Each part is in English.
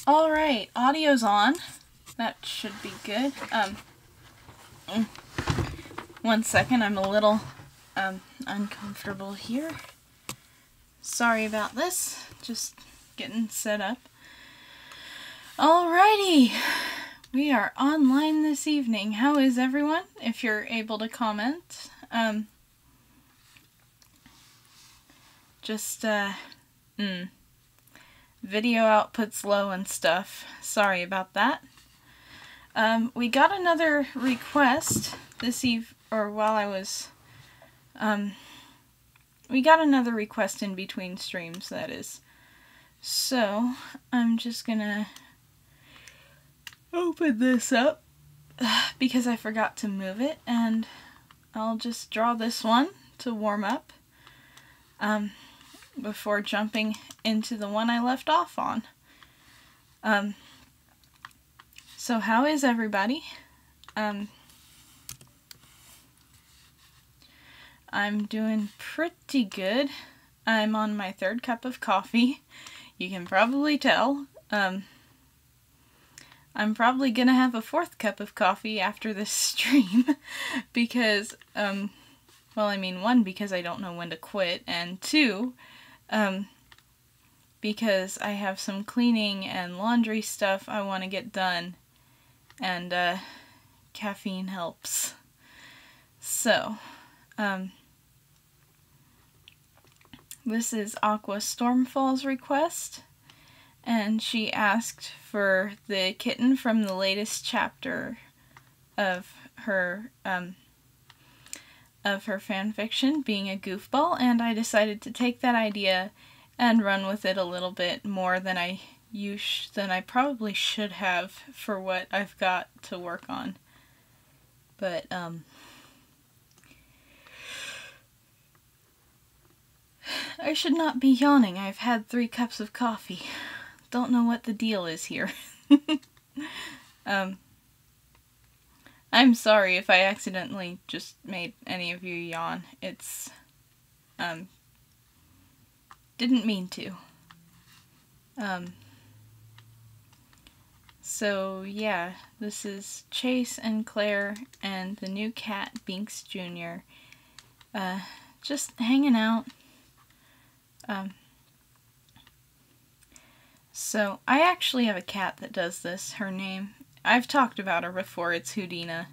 Alright, audio's on. That should be good. One second, I'm a little uncomfortable here. Sorry about this. Just getting set up. Alrighty, we are online this evening. How is everyone? If you're able to comment. Video output's low and stuff. Sorry about that. We got another request this while I was, we got another request in between streams, that is. So, I'm just gonna open this up because I forgot to move it, and I'll just draw this one to warm up before jumping into the one I left off on. So how is everybody? I'm doing pretty good. I'm on my third cup of coffee. You can probably tell. I'm probably gonna have a fourth cup of coffee after this stream because, well, I mean, one, because I don't know when to quit, and two, because I have some cleaning and laundry stuff I want to get done, and caffeine helps. So, this is Aqua Stormfall's request, and she asked for the kitten from the latest chapter of her fanfiction being a goofball, and I decided to take that idea and run with it a little bit more than I probably should have for what I've got to work on. But I should not be yawning. I've had 3 cups of coffee. Don't know what the deal is here. I'm sorry if I accidentally just made any of you yawn. It's, didn't mean to. So yeah, this is Chase and Claire and the new cat, Binks Jr. Just hanging out. So I actually have a cat that does this. Her name, I've talked about her before, it's Houdina.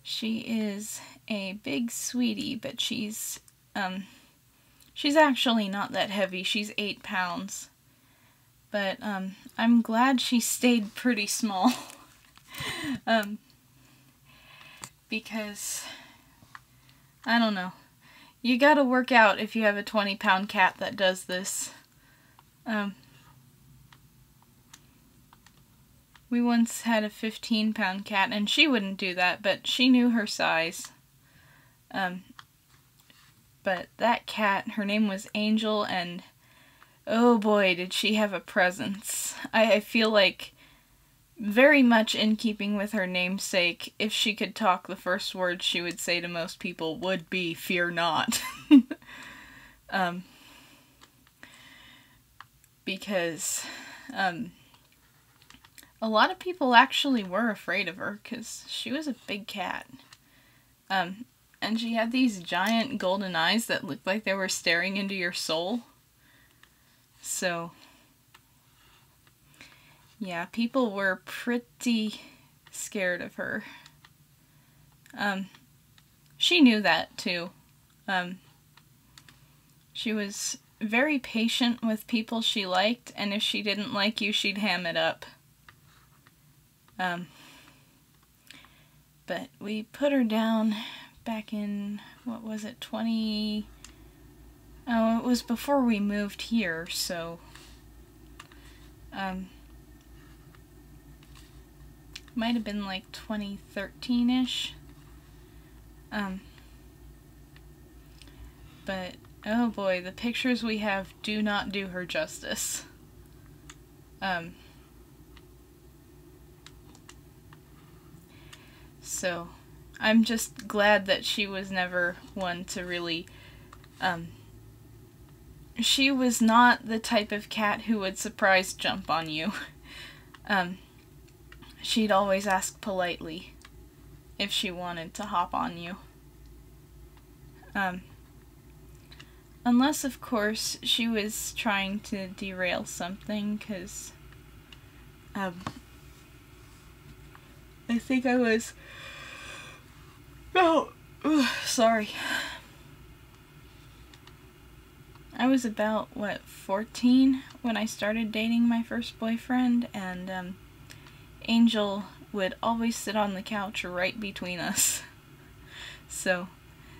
She is a big sweetie, but she's actually not that heavy. She's 8 pounds. But, I'm glad she stayed pretty small. Because, I don't know. You gotta work out if you have a 20-pound cat that does this. We once had a 15-pound cat, and she wouldn't do that, but she knew her size. But that cat, her name was Angel, and oh boy, did she have a presence. I feel like, very much in keeping with her namesake, if she could talk, the first word she would say to most people would be, "Fear not." Because, a lot of people actually were afraid of her, because she was a big cat. And she had these giant golden eyes that looked like they were staring into your soul. So, yeah, people were pretty scared of her. She knew that, too. She was very patient with people she liked, and if she didn't like you, she'd ham it up. But we put her down back in, what was it, it was before we moved here, so, might have been like 2013-ish, but, oh boy, the pictures we have do not do her justice. So, I'm just glad that she was never one to really, she was not the type of cat who would surprise jump on you. She'd always ask politely if she wanted to hop on you. Unless, of course, she was trying to derail something, because I think I was... Oh, sorry. I was about, 14 when I started dating my first boyfriend, and Angel would always sit on the couch right between us. So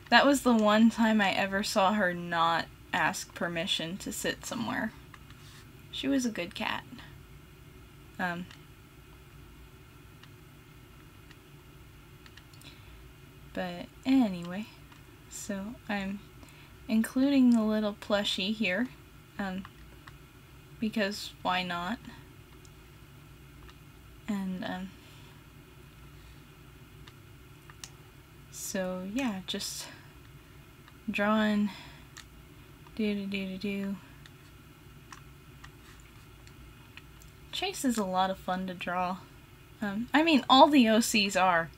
that was the one time I ever saw her not ask permission to sit somewhere. She was a good cat. But anyway, so I'm including the little plushie here, because why not? And so yeah, just drawing, do. Chase is a lot of fun to draw. I mean, all the OCs are.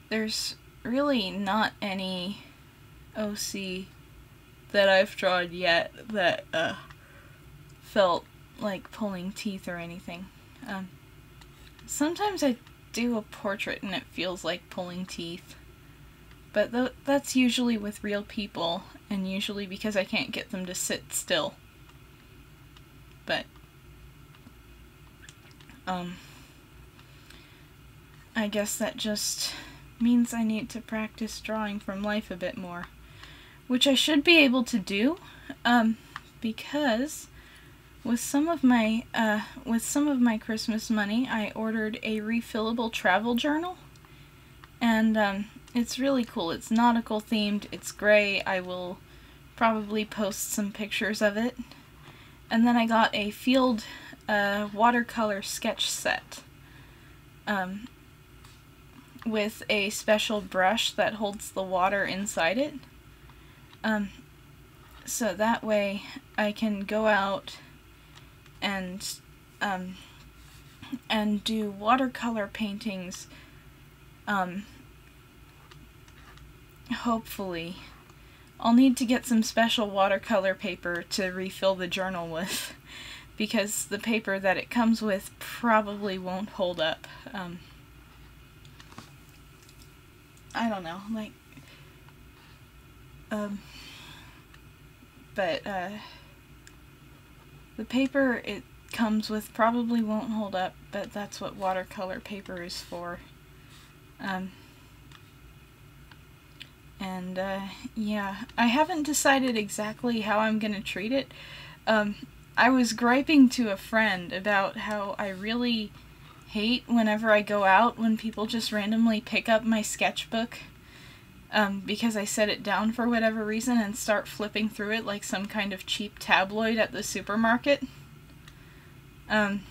There's really not any OC that I've drawn yet that felt like pulling teeth or anything. Sometimes I do a portrait and it feels like pulling teeth, but that's usually with real people, and usually because I can't get them to sit still. But I guess that just means I need to practice drawing from life a bit more, which I should be able to do, because with some of my Christmas money, I ordered a refillable travel journal, and it's really cool. It's nautical themed. It's gray. I will probably post some pictures of it. And then I got a field watercolor sketch set. With a special brush that holds the water inside it. So that way I can go out and do watercolor paintings, hopefully. I'll need to get some special watercolor paper to refill the journal with, because the paper that it comes with probably won't hold up. I don't know, like, but, the paper it comes with probably won't hold up, but that's what watercolor paper is for. Yeah, I haven't decided exactly how I'm gonna treat it. I was griping to a friend about how I really hate whenever I go out when people just randomly pick up my sketchbook, because I set it down for whatever reason and start flipping through it like some kind of cheap tabloid at the supermarket. And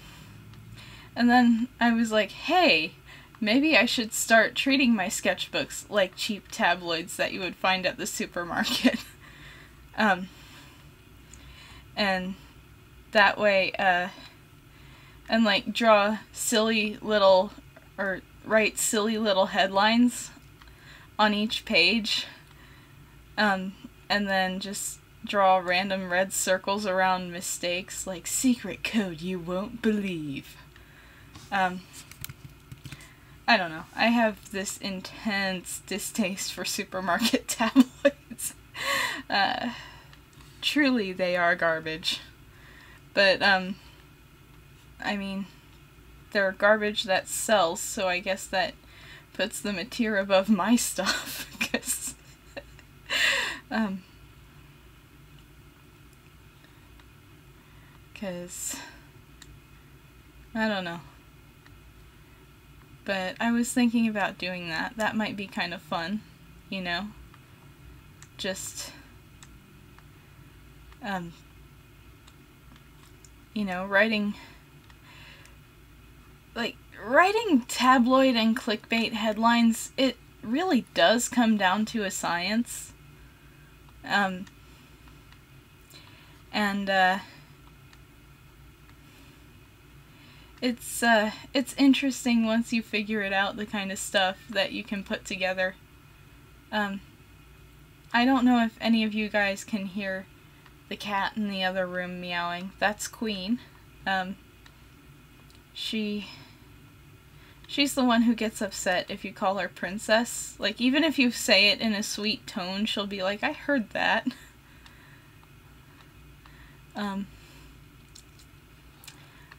then I was like, hey, maybe I should start treating my sketchbooks like cheap tabloids that you would find at the supermarket. And that way, and like draw silly little, or write silly little headlines on each page, and then just draw random red circles around mistakes, like secret code you won't believe. I don't know. I have this intense distaste for supermarket tabloids. Truly, they are garbage. But, I mean, they're garbage that sells, so I guess that puts them a tier above my stuff, because, I don't know. But I was thinking about doing that. That might be kind of fun, you know? Just, you know, writing tabloid and clickbait headlines, it really does come down to a science. And it's interesting once you figure it out, the kind of stuff that you can put together. I don't know if any of you guys can hear the cat in the other room meowing. That's Queen. She's the one who gets upset if you call her princess. Like, even if you say it in a sweet tone, she'll be like, I heard that. I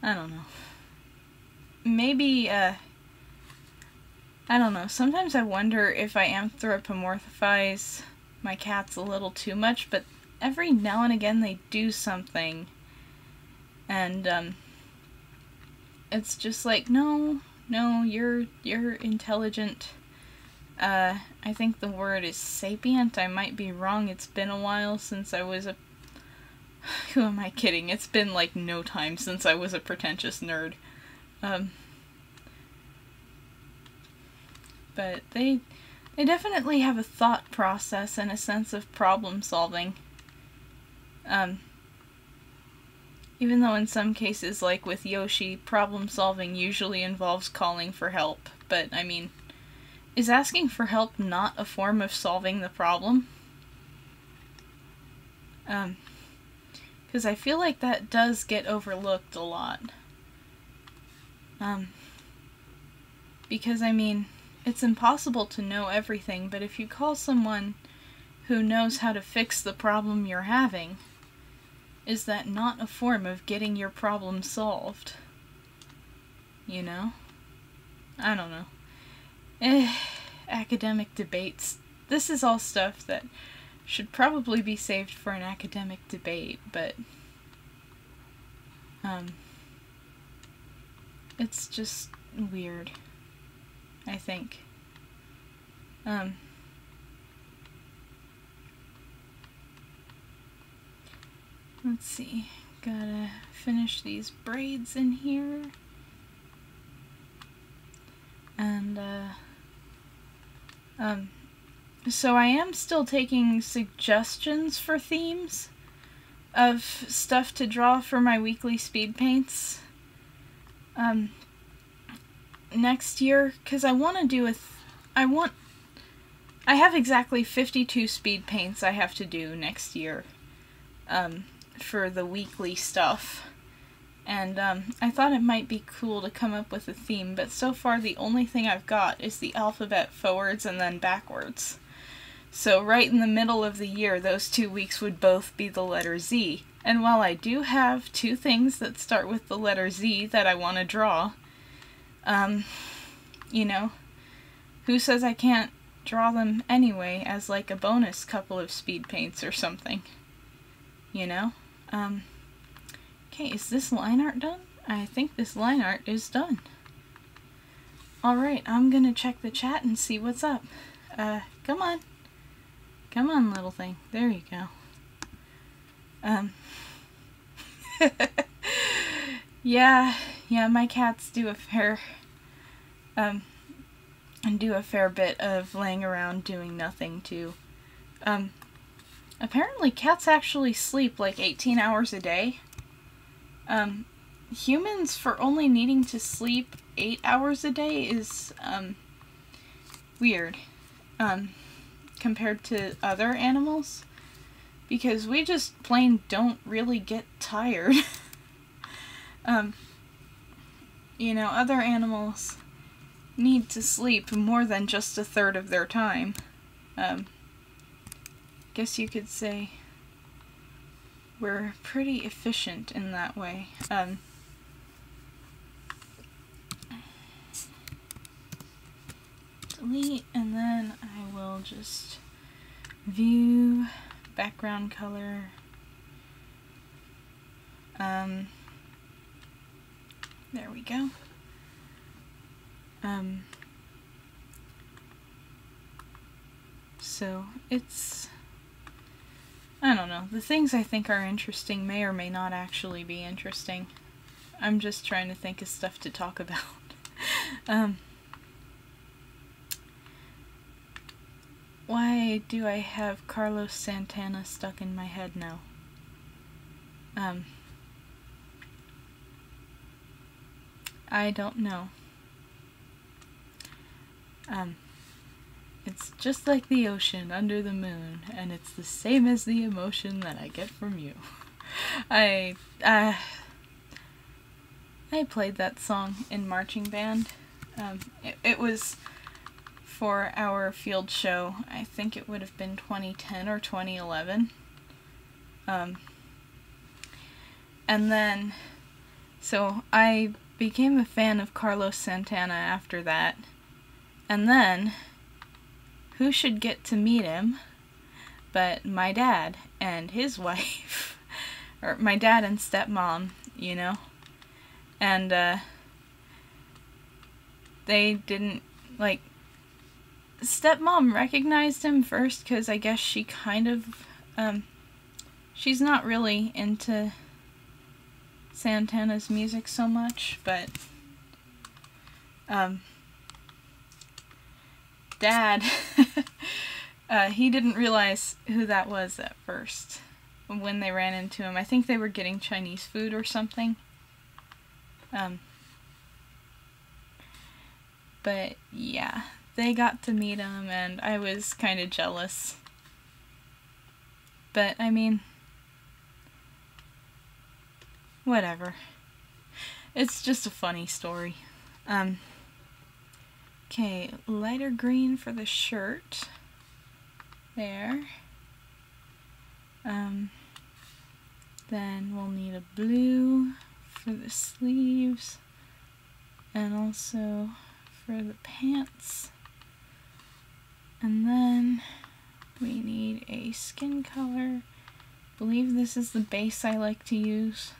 don't know. Maybe, I don't know. Sometimes I wonder if I anthropomorphize my cats a little too much, but every now and again they do something. And, it's just like, no, you're intelligent. I think the word is sapient. I might be wrong. It's been a while since I was a... Who am I kidding? It's been like no time since I was a pretentious nerd. But they definitely have a thought process and a sense of problem solving. Even though in some cases, like with Yoshi, problem solving usually involves calling for help. But, I mean, is asking for help not a form of solving the problem? Because I feel like that does get overlooked a lot. Because, I mean, it's impossible to know everything, but if you call someone who knows how to fix the problem you're having, is that not a form of getting your problem solved? You know? I don't know. Academic debates. This is all stuff that should probably be saved for an academic debate, but it's just weird, I think. Let's see, gotta finish these braids in here. And, so I am still taking suggestions for themes of stuff to draw for my weekly speed paints. Next year, because I want to do I have exactly 52 speed paints I have to do next year, for the weekly stuff. And, I thought it might be cool to come up with a theme, but so far the only thing I've got is the alphabet forwards and then backwards. So right in the middle of the year, those 2 weeks would both be the letter Z. And while I do have 2 things that start with the letter Z that I want to draw, you know, who says I can't draw them anyway as like a bonus couple of speed paints or something? You know? Okay, is this line art done? I think this line art is done. Alright, I'm gonna check the chat and see what's up. Come on. Come on, little thing. There you go. Yeah, my cats do a fair bit of laying around doing nothing too. Apparently cats actually sleep like 18 hours a day. Humans, for only needing to sleep 8 hours a day is weird compared to other animals, because we just plain don't really get tired. You know, other animals need to sleep more than just a third of their time. Guess you could say we're pretty efficient in that way. Delete, and then I will just view background color. There we go. So it's, I don't know, the things I think are interesting may or may not actually be interesting. I'm just trying to think of stuff to talk about. Why do I have Carlos Santana stuck in my head now? I don't know. It's just like the ocean under the moon, and it's the same as the emotion that I get from you. I played that song in marching band. It was for our field show. I think it would have been 2010 or 2011. And then, so I became a fan of Carlos Santana after that. And then, who should get to meet him but my dad and his wife, or my dad and stepmom, you know? And, they didn't, like, stepmom recognized him first because I guess she kind of, she's not really into Santana's music so much, but, Dad, he didn't realize who that was at first when they ran into him. I think they were getting Chinese food or something. But yeah, they got to meet him and I was kind of jealous. But I mean, whatever. It's just a funny story. Okay, lighter green for the shirt. There. Then we'll need a blue for the sleeves. And also for the pants. And then we need a skin color. I believe this is the base I like to use.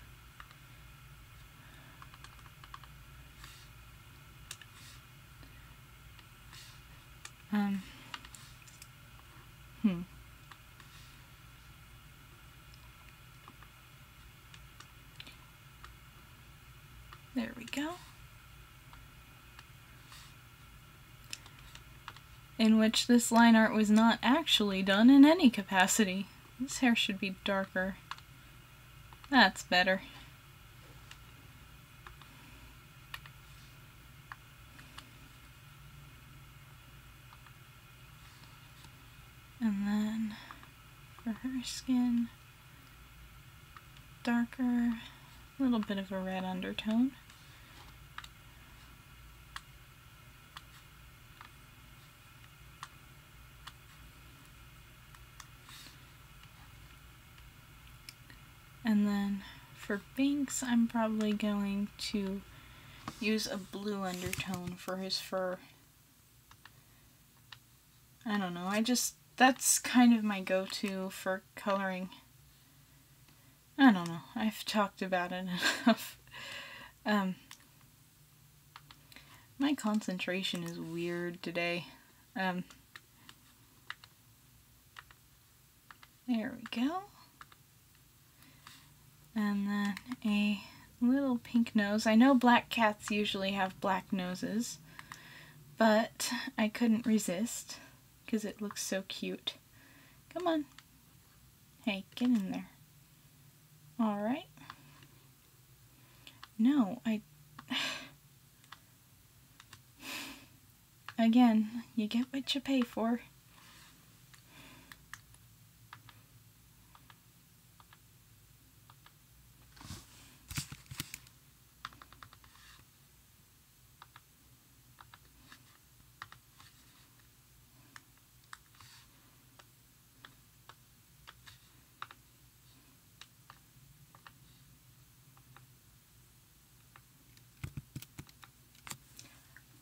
There we go. In which this line art was not actually done in any capacity. This hair should be darker. That's better. And then for her skin, darker, a little bit of a red undertone. And then for Binks, I'm probably going to use a blue undertone for his fur. I don't know, that's kind of my go-to for coloring. I don't know, I've talked about it enough. My concentration is weird today. There we go. And then a little pink nose. I know black cats usually have black noses, but I couldn't resist because it looks so cute. Come on. Hey, get in there. Alright. No, Again, you get what you pay for.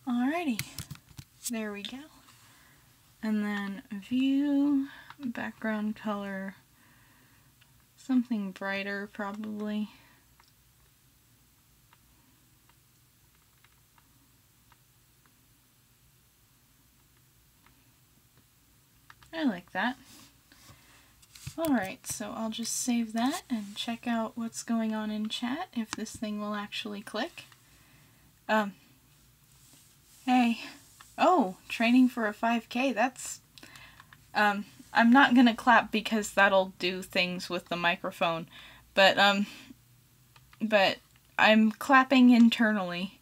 Alrighty, there we go. And then view, background color, something brighter probably. I like that. Alright, so I'll just save that and check out what's going on in chat, if this thing will actually click. Hey. Oh, training for a 5K, that's I'm not gonna clap because that'll do things with the microphone, but I'm clapping internally.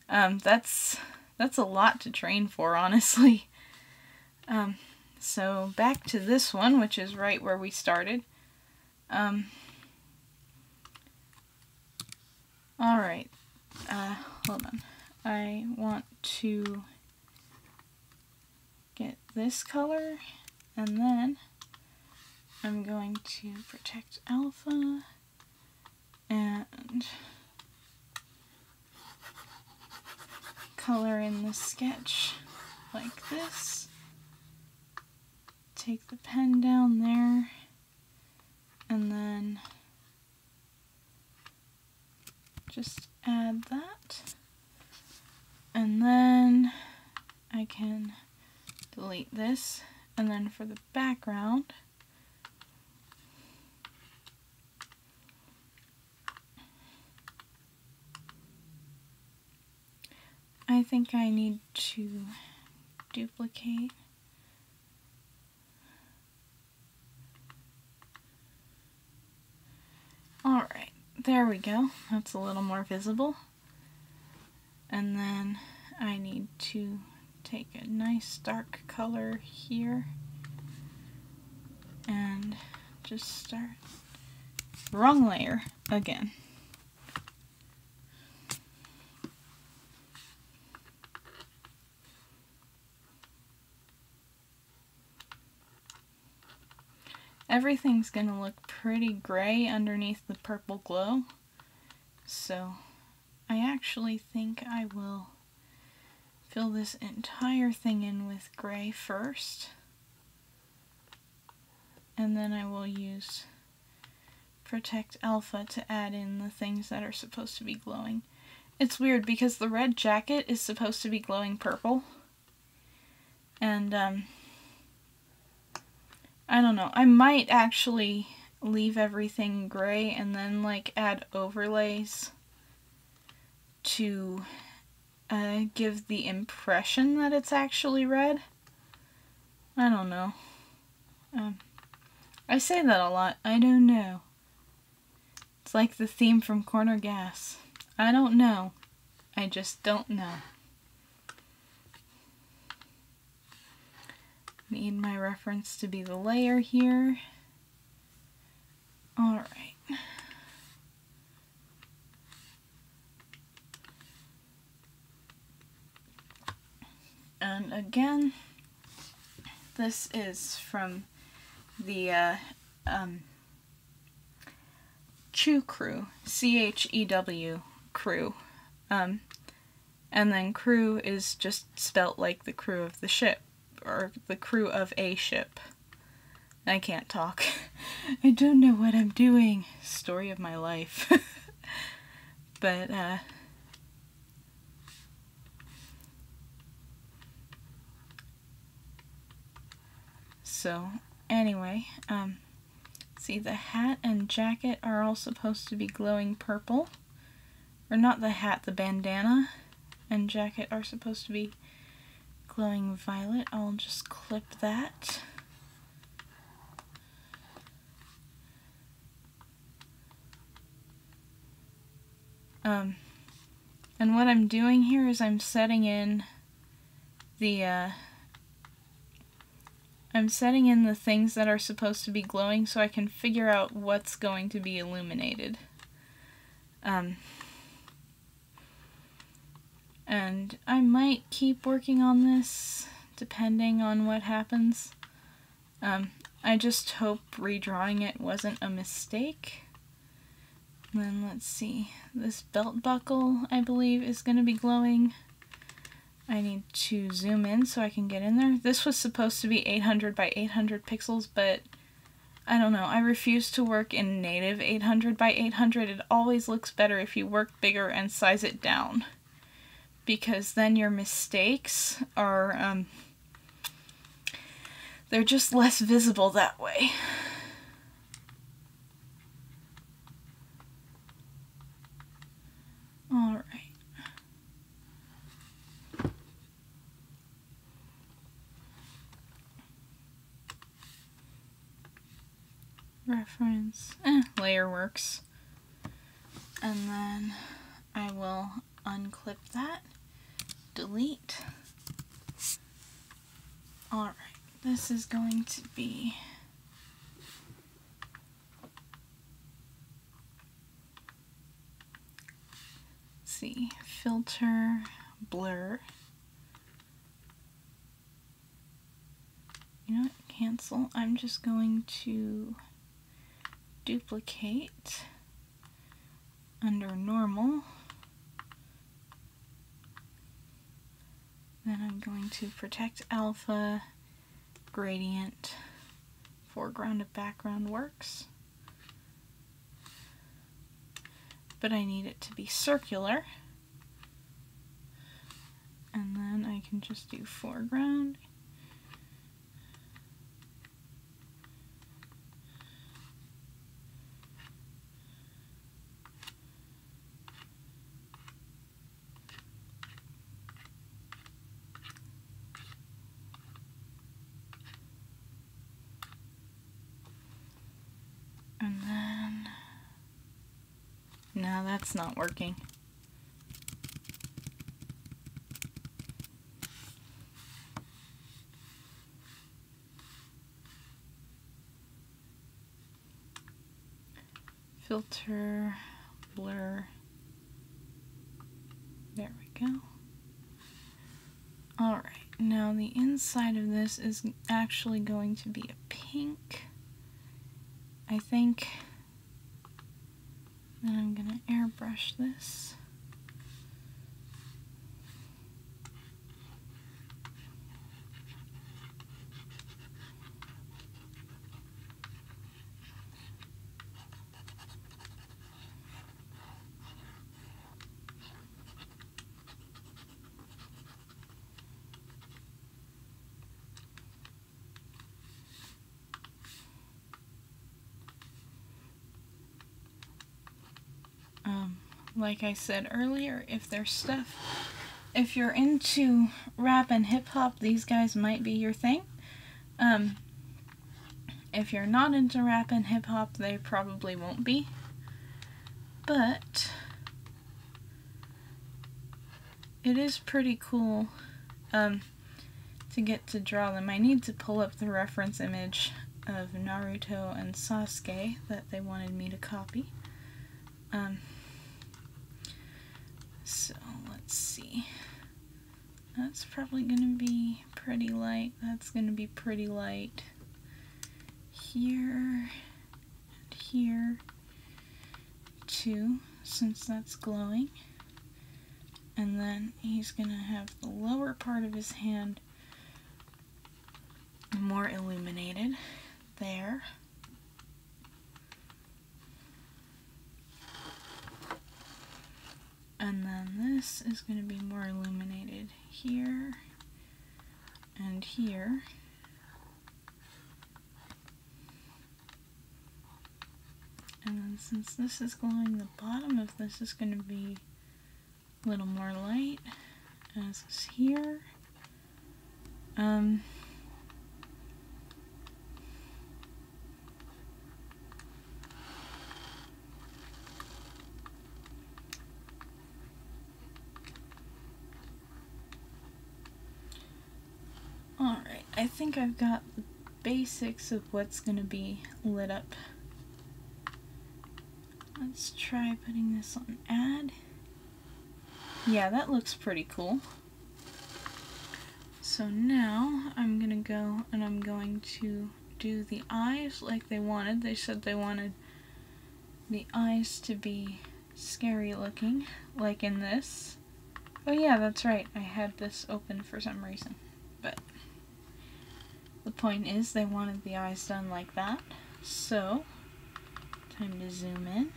That's a lot to train for, honestly. So back to this one, which is right where we started. Alright, hold on. I want to get this color, and then I'm going to protect alpha, and color in the sketch like this. Take the pen down there, and then just add that, and then I can delete this, and then for the background, I think I need to duplicate. Alright, there we go. That's a little more visible. And then I need to take a nice dark color here and just start. Wrong layer again. Everything's gonna look pretty gray underneath the purple glow, so I actually think I will fill this entire thing in with gray first, and then I will use Protect Alpha to add in the things that are supposed to be glowing. It's weird because the red jacket is supposed to be glowing purple, and I don't know, I might actually leave everything gray and then like add overlays to give the impression that it's actually red. I don't know. I say that a lot. I don't know. It's like the theme from Corner Gas. I don't know. I just don't know. Need my reference to be the layer here. Alright. And again, this is from the Chew Crew, C-H-E-W crew. And then crew is just spelt like the crew of the ship, or the crew of a ship. I can't talk. I don't know what I'm doing. Story of my life. But, so, anyway, see, the hat and jacket are all supposed to be glowing purple. Or not the hat, the bandana and jacket are supposed to be glowing violet. I'll just clip that. And what I'm doing here is I'm setting in the things that are supposed to be glowing so I can figure out what's going to be illuminated. And I might keep working on this depending on what happens. I just hope redrawing it wasn't a mistake. Then let's see, this belt buckle I believe is going to be glowing. I need to zoom in so I can get in there. This was supposed to be 800 by 800 pixels, but I don't know, I refuse to work in native 800 by 800. It always looks better if you work bigger and size it down, because then your mistakes are, they're just less visible that way. Alright. reference, layer works. And then I will unclip that, delete. Alright, this is going to be filter, blur. You know what, cancel. I'm just going to duplicate under normal. Then I'm going to protect alpha, gradient, foreground to background works. But I need it to be circular. And then I can just do foreground. And then, no, that's not working. Filter, blur. There we go. Alright, now the inside of this is actually going to be a pink. I think. Then I'm going to airbrush this. Like I said earlier, if you're into rap and hip hop, these guys might be your thing. If you're not into rap and hip hop, they probably won't be. But it is pretty cool to get to draw them. I need to pull up the reference image of Naruto and Sasuke that they wanted me to copy. So let's see. That's probably going to be pretty light. That's going to be pretty light. Here and here too, since that's glowing. And then he's going to have the lower part of his hand more illuminated there. And then this is going to be more illuminated here and here. And then since this is glowing, the bottom of this is going to be a little more light, as is here. Alright, I think I've got the basics of what's going to be lit up. Let's try putting this on add. Yeah, that looks pretty cool. So now I'm going to go and I'm going to do the eyes like they wanted. They said they wanted the eyes to be scary looking, like in this. Oh yeah, that's right. I had this open for some reason. But the point is they wanted the eyes done like that. So, time to zoom in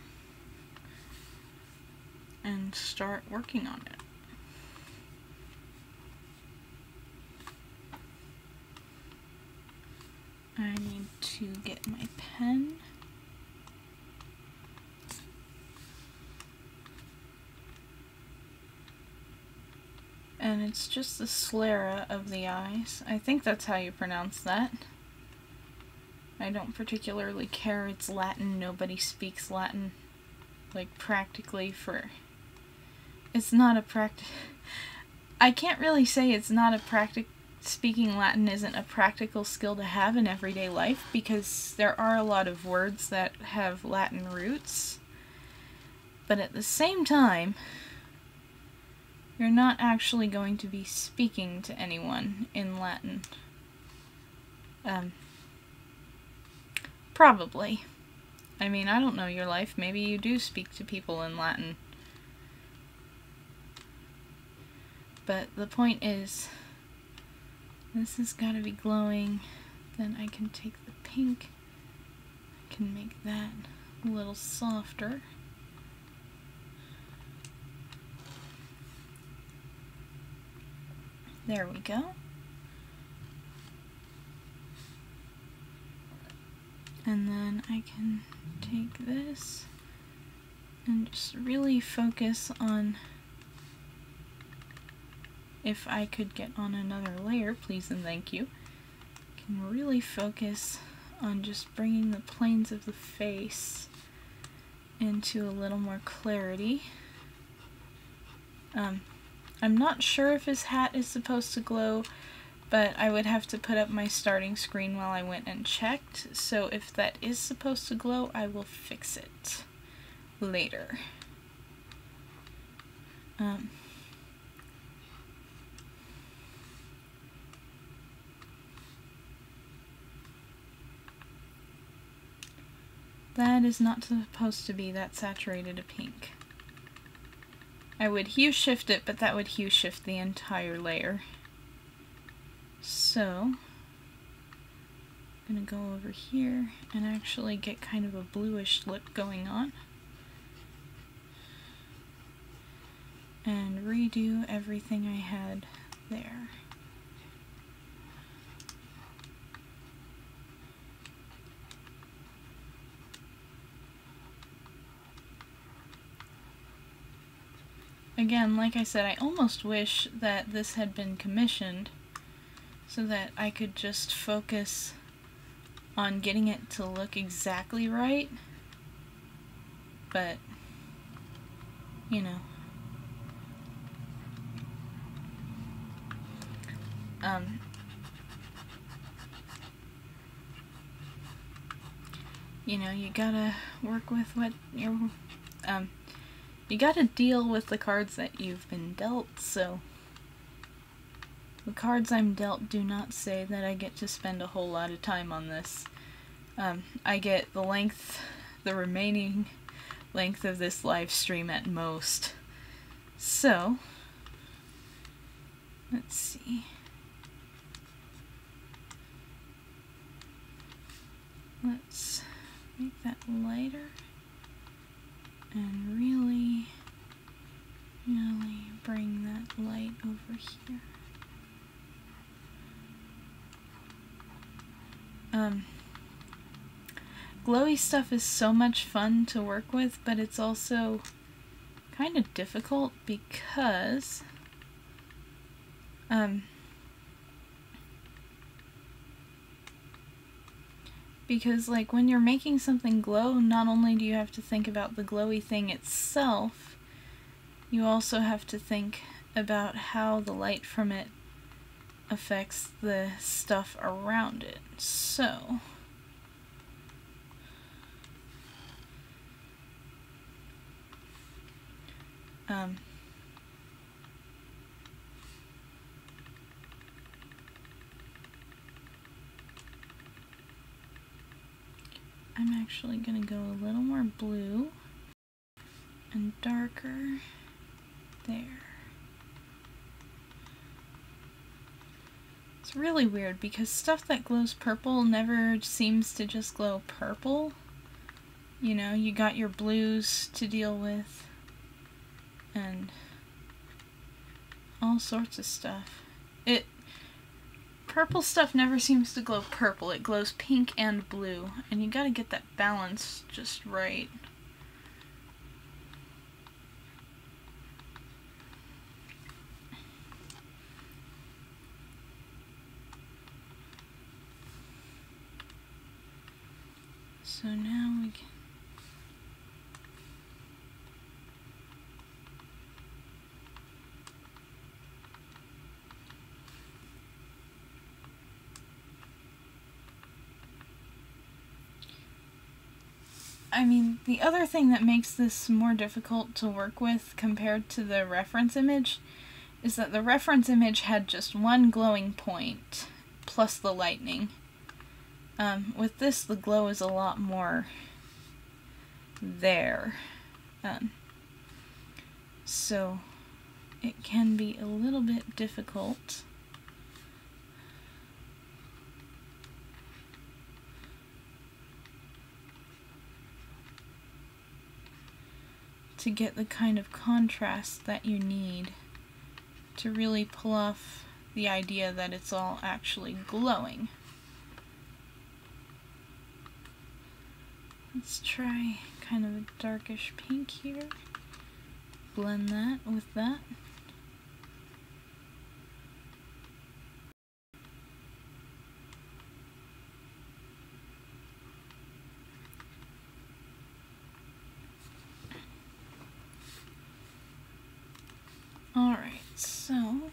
and start working on it. I need to get my pen. And it's just the sclera of the eyes. I think that's how you pronounce that. I don't particularly care. It's Latin. Nobody speaks Latin. Like, practically for... It's not a I can't really say it's not a speaking Latin isn't a practical skill to have in everyday life, because there are a lot of words that have Latin roots. But at the same time, you're not actually going to be speaking to anyone in Latin. Probably. I mean, I don't know your life. Maybe you do speak to people in Latin. But the point is, this has got to be glowing. Then I can take the pink. I can make that a little softer. There we go. And then I can take this and just really focus on, if I could get on another layer, please and thank you. I can really focus on just bringing the planes of the face into a little more clarity. I'm not sure if his hat is supposed to glow, but I would have to put up my starting screen while I went and checked, so if that is supposed to glow, I will fix it later. That is not supposed to be that saturated a pink. I would hue shift it, but that would hue shift the entire layer. So, I'm gonna go over here and actually get kind of a bluish look going on. And redo everything I had there. Again, like I said, I almost wish that this had been commissioned so that I could just focus on getting it to look exactly right. But, you know. You know, you gotta work with what you're, you gotta deal with the cards that you've been dealt, so the cards I'm dealt do not say that I get to spend a whole lot of time on this. I get the remaining length of this live stream at most. So, let's see. Let's make that lighter and really bring that light over here. Glowy stuff is so much fun to work with, but it's also kind of difficult because like when you're making something glow, not only do you have to think about the glowy thing itself, you also have to think about how the light from it affects the stuff around it. So I'm actually going to go a little more blue and darker there. It's really weird because stuff that glows purple never seems to just glow purple. You know, you got your blues to deal with and all sorts of stuff. Purple stuff never seems to glow purple. It glows pink and blue, and you gotta get that balance just right. So now we can... I mean, the other thing that makes this more difficult to work with compared to the reference image is that the reference image had just one glowing point plus the lightning. With this, the glow is a lot more there. So it can be a little bit difficult to get the kind of contrast that you need to really pull off the idea that it's all actually glowing. Let's try kind of a darkish pink here. Blend that with that. Alright, so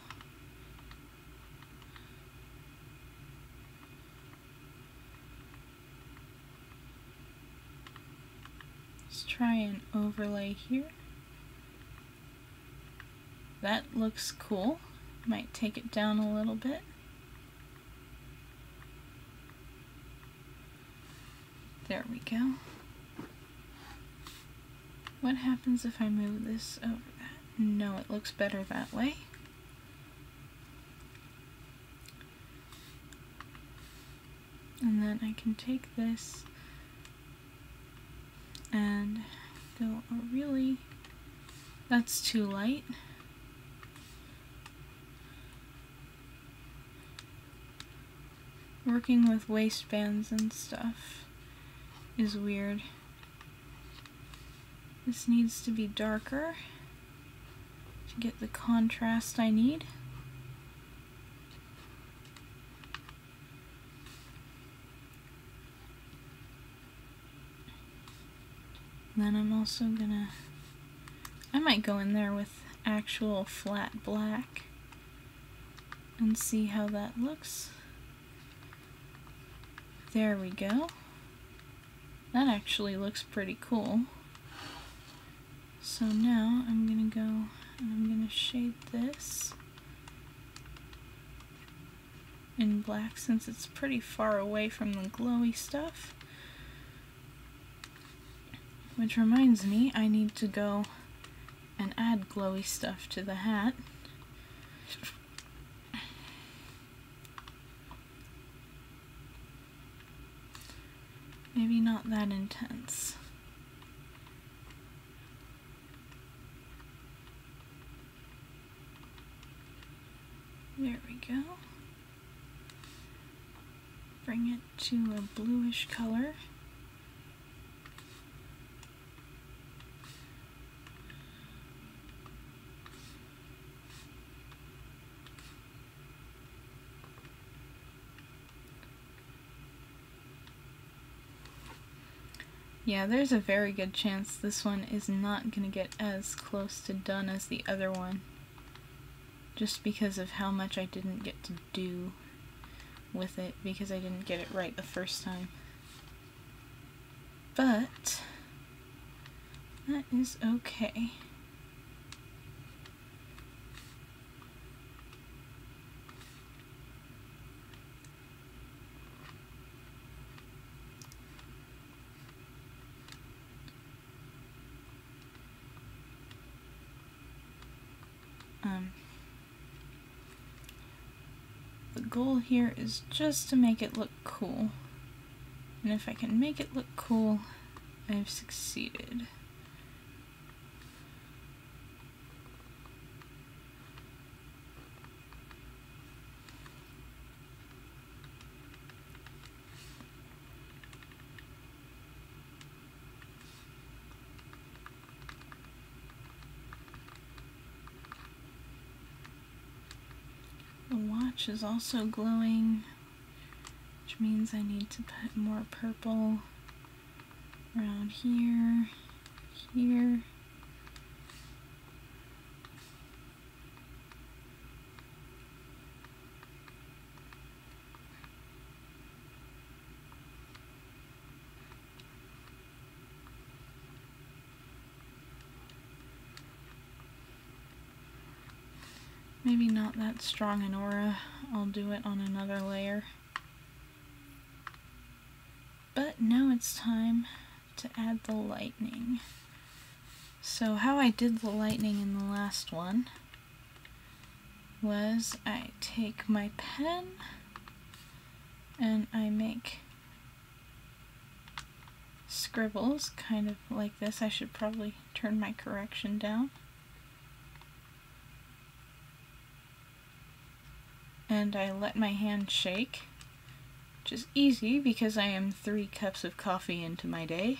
let's try an overlay here. That looks cool. Might take it down a little bit. There we go. What happens if I move this over that? No, it looks better that way. And then I can take this and go a really... That's too light. Working with waistbands and stuff is weird. This needs to be darker to get the contrast I need. Then I'm also gonna... I might go in there with actual flat black and see how that looks. There we go. That actually looks pretty cool. So now I'm gonna go and I'm gonna shade this in black since it's pretty far away from the glowy stuff. Which reminds me, I need to go and add glowy stuff to the hat. Maybe not that intense. There we go. Bring it to a bluish color. Yeah, there's a very good chance this one is not going to get as close to done as the other one, just because of how much I didn't get to do with it, because I didn't get it right the first time. But that is okay. The goal here is just to make it look cool. And if I can make it look cool, I've succeeded. The watch is also glowing, which means I need to put more purple around here, here. Maybe not that strong an aura. I'll do it on another layer. But now it's time to add the lightning. So how I did the lightning in the last one was I take my pen and I make scribbles kind of like this. I should probably turn my correction down. And I let my hand shake, which is easy because I am 3 cups of coffee into my day.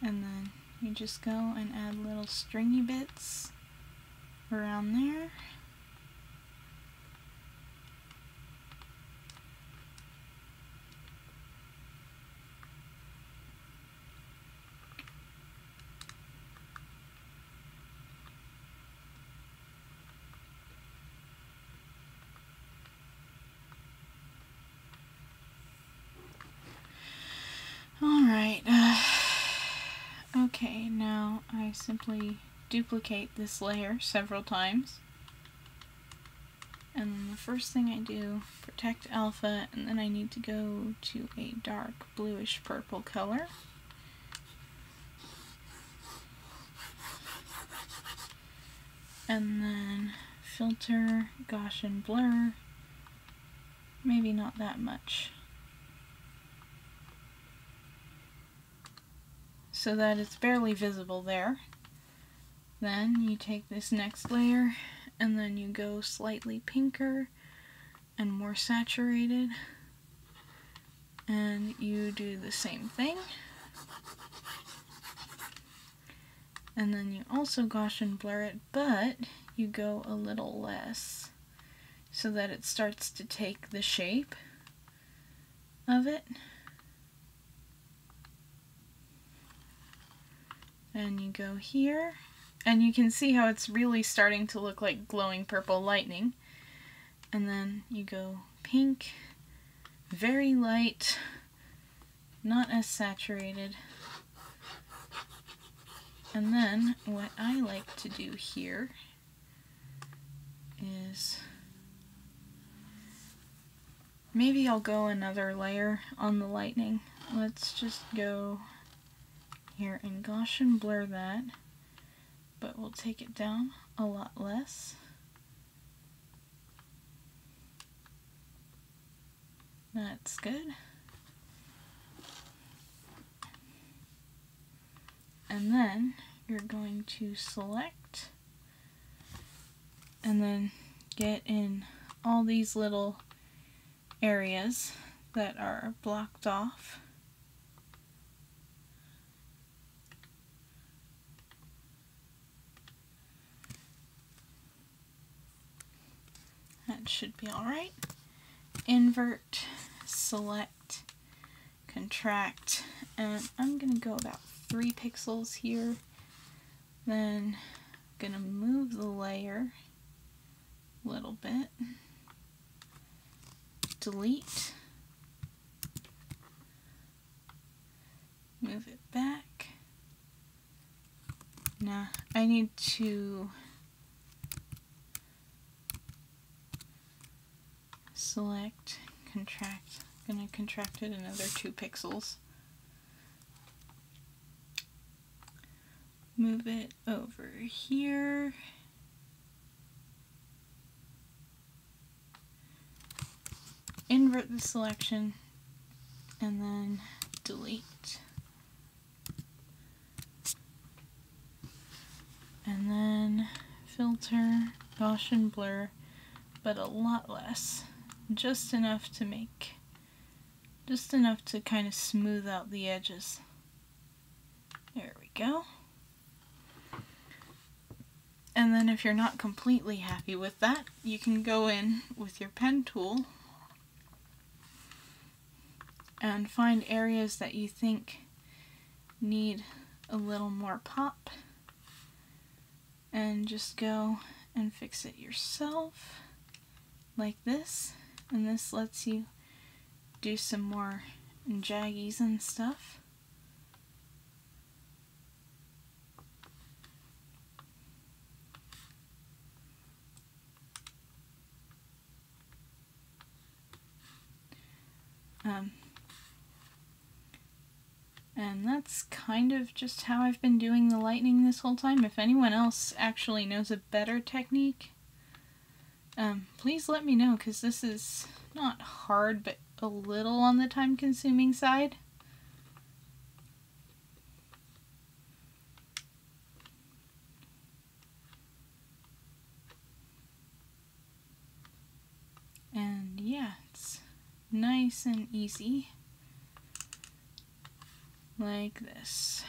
And then you just go and add little stringy bits around there. Alright, okay, now I simply duplicate this layer several times. And then the first thing I do, protect alpha, and then I need to go to a dark bluish purple color. And then filter, Gaussian blur, maybe not that much, so that it's barely visible there. Then you take this next layer and then you go slightly pinker and more saturated, and you do the same thing. And then you also Gaussian blur it, but you go a little less so that it starts to take the shape of it. And you go here, and you can see how it's really starting to look like glowing purple lightning. And then you go pink, very light, not as saturated. And then what I like to do here is maybe I'll go another layer on the lightning. Let's just go here and Gaussian blur that, but we'll take it down a lot less. That's good. And then you're going to select and then get in all these little areas that are blocked off. That should be alright. Invert, select, contract, and I'm going to go about 3 pixels here. Then I'm going to move the layer a little bit. Delete. Move it back. Now I need to select, contract. I'm going to contract it another 2 pixels. Move it over here. Invert the selection and then delete. And then filter, Gaussian blur, but a lot less. Just enough to kind of smooth out the edges. There we go. And then if you're not completely happy with that, you can go in with your pen tool and find areas that you think need a little more pop and just go and fix it yourself like this. And this lets you do some more jaggies and stuff. And that's kind of just how I've been doing the lightning this whole time. If anyone else actually knows a better technique, please let me know, because this is not hard, but a little on the time-consuming side. And yeah, it's nice and easy. Like this.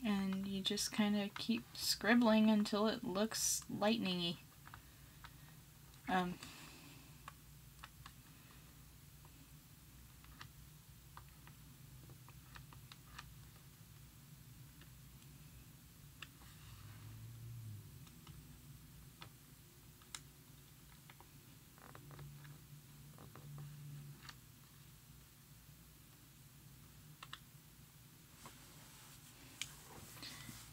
And you just kind of keep scribbling until it looks lightning-y.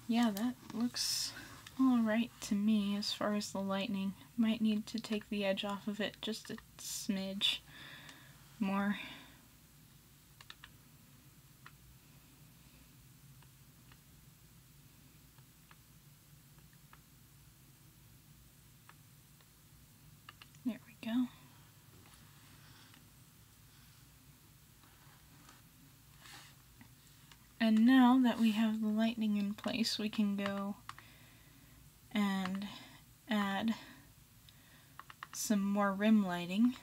Yeah, that looks alright to me as far as the lightning. Might need to take the edge off of it just a smidge more. There we go. And now that we have the lightning in place, we can go and add some more rim lighting.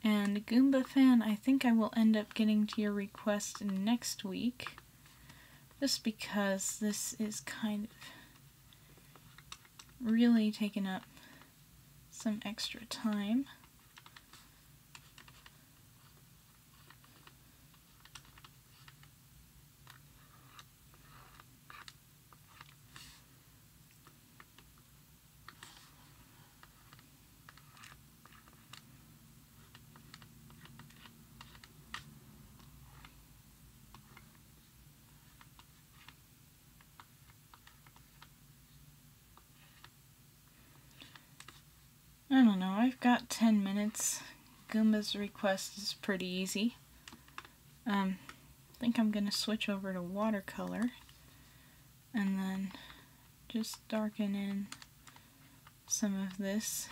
And Goomba Fan, I think I will end up getting to your request next week, just because this is kind of really taking up some extra time. I don't know, I've got 10 minutes. Goomba's request is pretty easy. I think I'm gonna switch over to watercolor and then just darken in some of this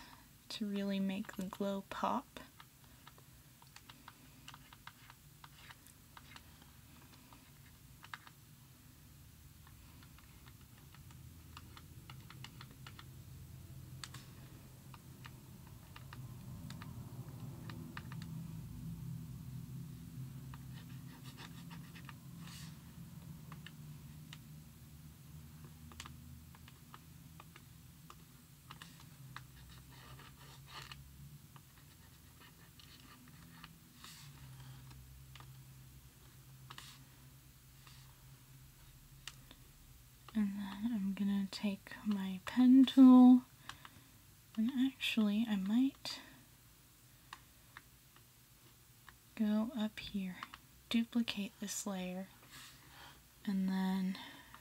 to really make the glow pop. And then I'm gonna take my pen tool, and actually I might go up here duplicate this layer and then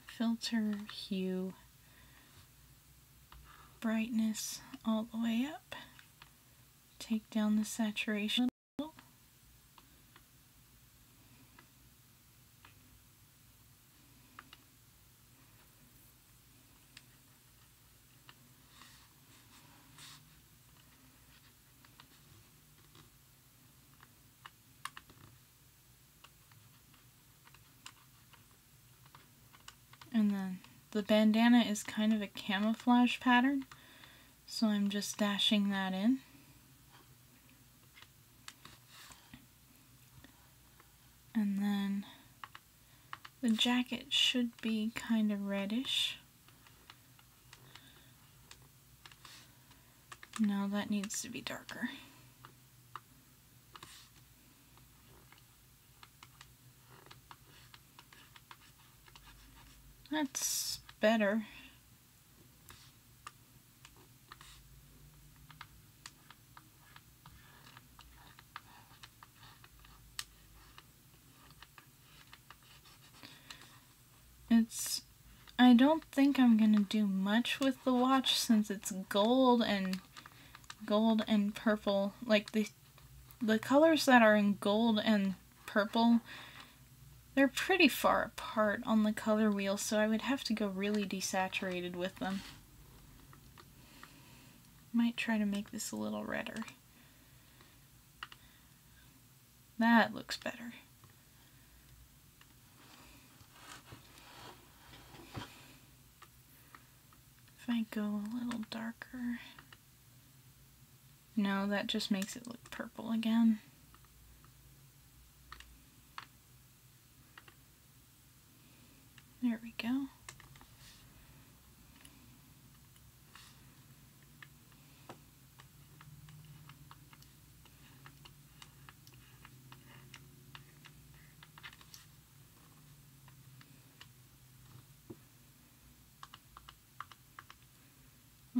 filter, hue, brightness all the way up. Take down the saturation a little. And then the bandana is kind of a camouflage pattern, so I'm just dashing that in. And then the jacket should be kind of reddish. No, that needs to be darker. That's better. I don't think I'm gonna do much with the watch since it's gold and purple. Like the colors that are in gold and purple, they're pretty far apart on the color wheel, so I would have to go really desaturated with them. Might try to make this a little redder. That looks better. If I go a little darker... No, that just makes it look purple again. There we go.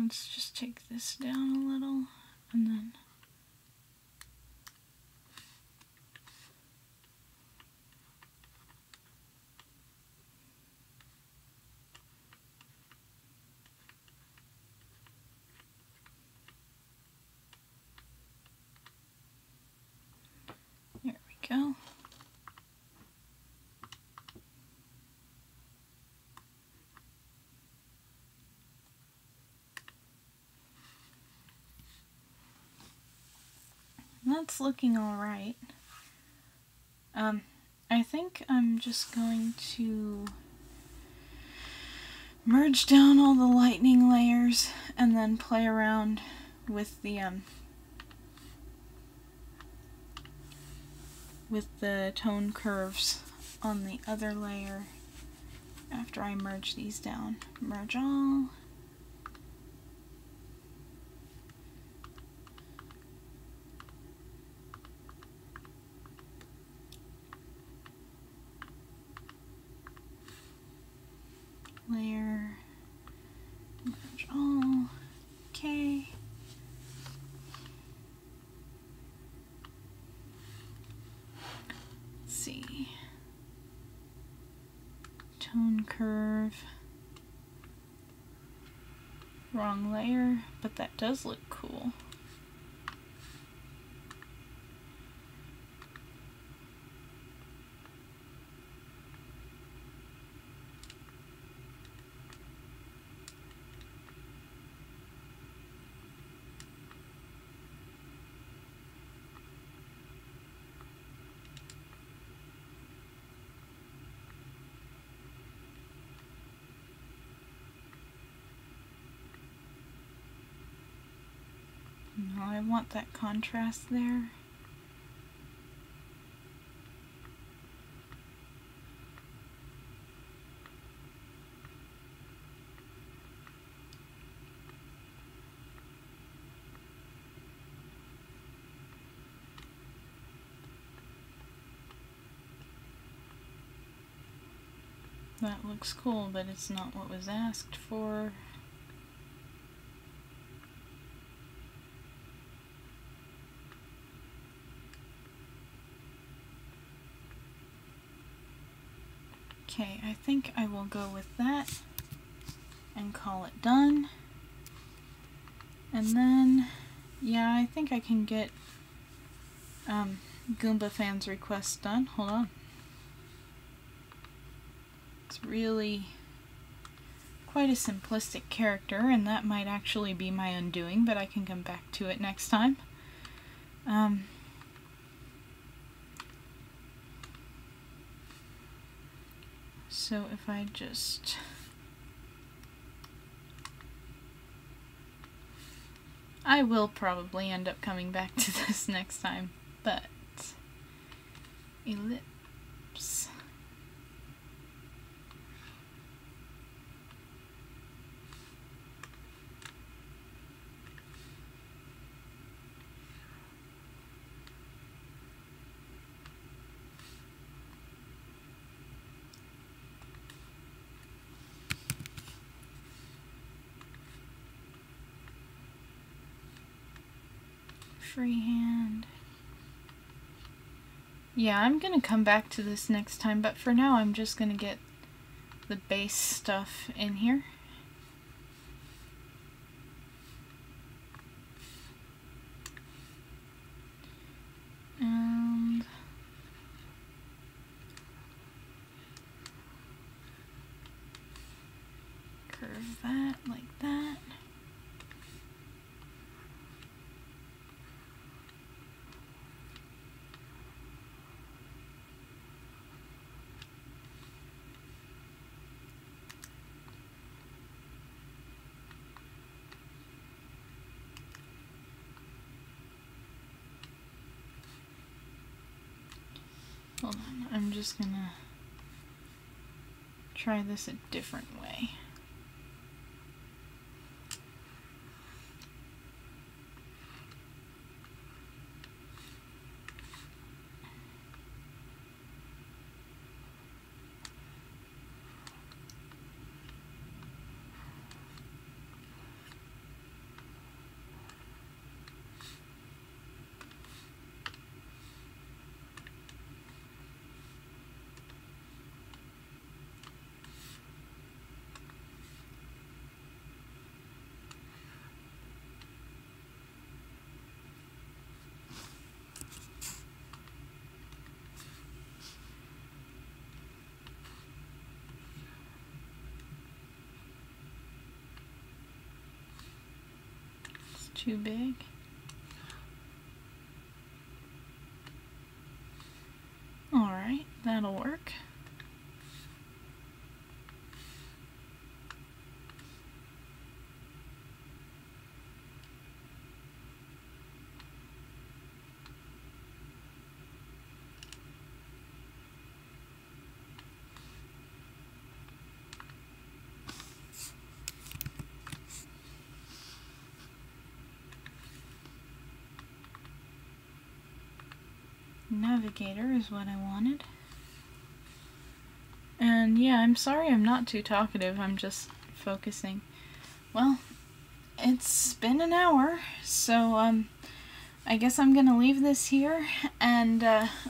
Let's just take this down a little, and then there we go. That's looking alright. I think I'm just going to merge down all the lightning layers and then play around with the tone curves on the other layer after I merge these down. Merge all. Layer, merge all, okay. Let's see. Tone curve. Wrong layer, but that does look cool. No, I want that contrast there. That looks cool, but it's not what was asked for. Okay, I think I will go with that and call it done. And then, yeah, I think I can get Goomba fans' requests done. Hold on. It's really quite a simplistic character, and that might actually be my undoing, but I can come back to it next time. So if I just... I will probably end up coming back to this next time, but... Ellipse... freehand. Yeah, I'm gonna come back to this next time, but for now I'm just gonna get the base stuff in here. And curve that like that. Hold on, I'm just gonna try this a different way. Too big. Alright, that'll work. Navigator is what I wanted. And yeah, I'm sorry I'm not too talkative, I'm just focusing. Well, it's been an hour, so I guess I'm gonna leave this here, and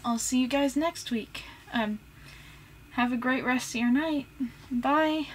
I'll see you guys next week. Have a great rest of your night. Bye!